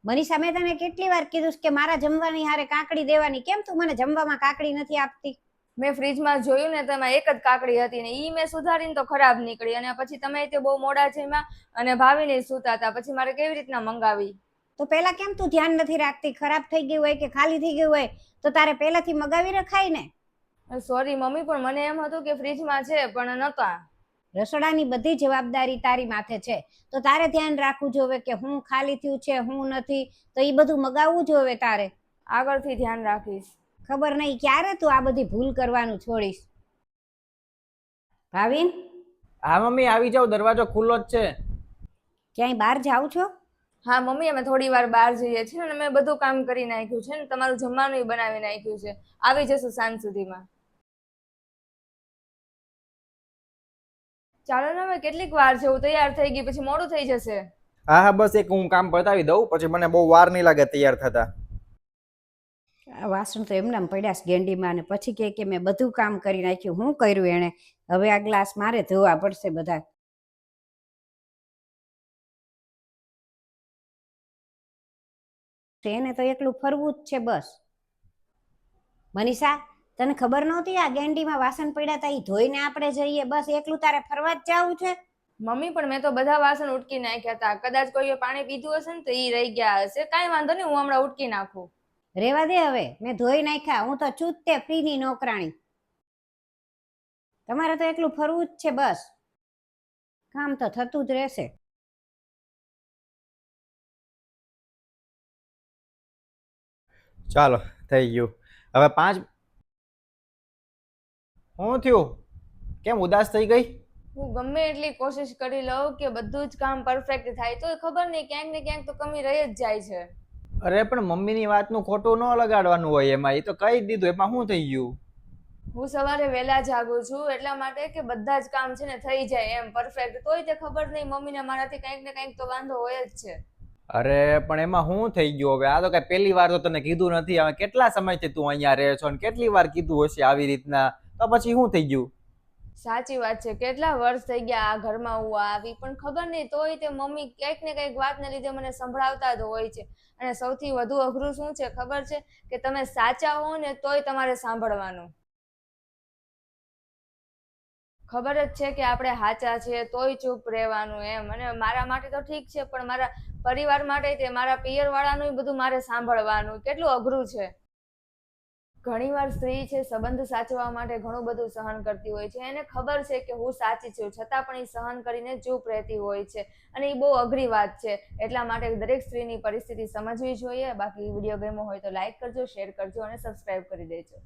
મનીષા, મેં તને કેટલી વાર કીધું છે કે મારા જમવાની હારે કાકડી દેવાની, કેમ તું મને જમવામાં કાકડી નથી આપતી? મેં ફ્રીજમાં જોયું ને તેમાં એક જ કાકડી હતી ને ઈ મેં સુધારીને તો ખરાબ નીકળી, અને પછી તમે તે બહુ મોડા જમ્યા અને ભાવીને સૂતા હતા, પછી મારે કેવી રીતના મંગાવી? તો પેલા કેમ તું ધ્યાન નથી રાખતી? ખરાબ થઈ ગયું હોય કે ખાલી થઈ ગયું હોય તો તારે પહેલાથી મગાવી રખાય ને. સોરી મમ્મી, પણ મને એમ હતું કે ફ્રીજમાં છે પણ નતા. રસોડાની બધી જવાબદારી તારી માથે છે, તો તારે ધ્યાન રાખવું જોવે કે હું ખાલી થયું છે, હું નથી, તો એ બધું મગાવવું જોવે તારે. આગળથી ધ્યાન રાખીશ. ખબર નહીં ક્યારે તું આ બધી ભૂલ કરવાનું છોડીશ. ભાવિન, હા મમ્મી, આવી જાવ, દરવાજો ખુલ્લો જ છે. ક્યાંય બહાર જાવ છો? હા મમ્મી, અમે થોડી વાર બહાર જઈએ છીએ ને મેં બધું કામ કરી નાખ્યું છે ને તમારું જમવાનું બનાવી નાખ્યું છે. આવી જશું સાંજ સુધીમાં. ચાલો ને, હવે કેટલીક વાર છે, હું તૈયાર થઈ ગઈ, પછી મોડું થઈ જશે. હા હા, બસ એક હું કામ પતાવી દઉં, પછી મને બહુ વાર નહીં લાગે તૈયાર થતા. આ વાસણ તો એમનામ પડ્યા છે ગેંડીમાં, અને પછી કે મેં બધું કામ કરી નાખ્યું. હું કર્યું એણે? હવે આ ગ્લાસ મારે ધોવા પડશે બધા. એને તો એકલું ફરવું જ છે બસ. મનીષા, તને ખબર નહોતી આ ગેંડીમાં વાસણ પડ્યા હતા, એ ધોઈને આપણે જઈએ, બસ એકલું તારે ફરવા જ જવું છે? મમ્મી, પણ મેં તો બધા વાસણ ઉટકી નાખ્યા હતા, કદાચ કોઈએ પાણી પીધું હશે ને તો ઈ રહી ગયા હશે. કાંઈ વાંધો નહીં, હું હમણાં ઉટકી નાખું. રેવા દે, હવે મેં ધોઈ નાખ્યા. હું તો ચૂત તે ફ્રીની નોકરાણી. તમારે તો એકલું ફરવું જ છે બસ, કામ તો થતું જ રહેશે. ચાલો, થઈ ગયું. હવે 5. શું થયું? કેમ ઉદાસ થઈ ગઈ? હું ગમે એટલી કોશિશ કરી લઉં કે બધું જ કામ પરફેક્ટ થાય, તો ખબર નહીં ક્યાંક ને ક્યાંક તો કમી રહી જ જાય છે. અરે પણ મમ્મીની વાતનું ખોટું ન લગાડવાનું હોય એમાં, એ તો કહી જ દીધું, એમાં શું થઈ ગયું? હું સવારે વહેલા જાગું છું એટલા માટે કે બધા જ કામ છે ને થઈ જાય એમ પરફેક્ટ, તોય તે ખબર નહીં મમ્મીને મારાથી કંઈક ને કંઈક તો વાંધો હોય જ છે. અરે પણ એમાં શું થઈ ગયું હવે? આ તો કઈ પહેલી વાર તો તને કીધું નથી. હવે કેટલા સમયથી તું અહીંયા રહે છો, અને કેટલી વાર કીધું હશે આવી રીતના, તો પછી શું થઈ ગયું? સાચી વાત છે, કેટલા વર્ષ થઈ ગયા આ ઘરમાં હું આવી, પણ ખબર નહીં તોય તે મમ્મી કંઈક ને કંઈક વાતને લીધે મને સંભળાવતા જ હોય છે. અને સૌથી વધુ અઘરું શું છે ખબર છે? કે તમે સાચા હો ને તોય તમારે સાંભળવાનું. ખબર જ છે કે આપણે સાચા છીએ તોય ચૂપ રહેવાનું એમ, અને મારા માટે તો ઠીક છે, પણ મારા પરિવાર માટે તે મારા પિયર વાળાનું બધું મારે સાંભળવાનું, કેટલું અઘરું છે. ઘણીવાર સ્ત્રી છે સંબંધ સાચવવા માટે ઘણું બધું સહન કરતી હોય છે, એને ખબર છે કે હું સાચી છું છતાં પણ એ સહન કરીને ચૂપ રહેતી હોય છે, અને એ બહુ અઘરી વાત છે. એટલા માટે દરેક સ્ત્રીની પરિસ્થિતિ સમજવી જોઈએ. બાકી વિડીયો ગમ્યો હોય તો લાઈક કરજો, શેર કરજો અને સબસ્ક્રાઈબ કરી દેજો.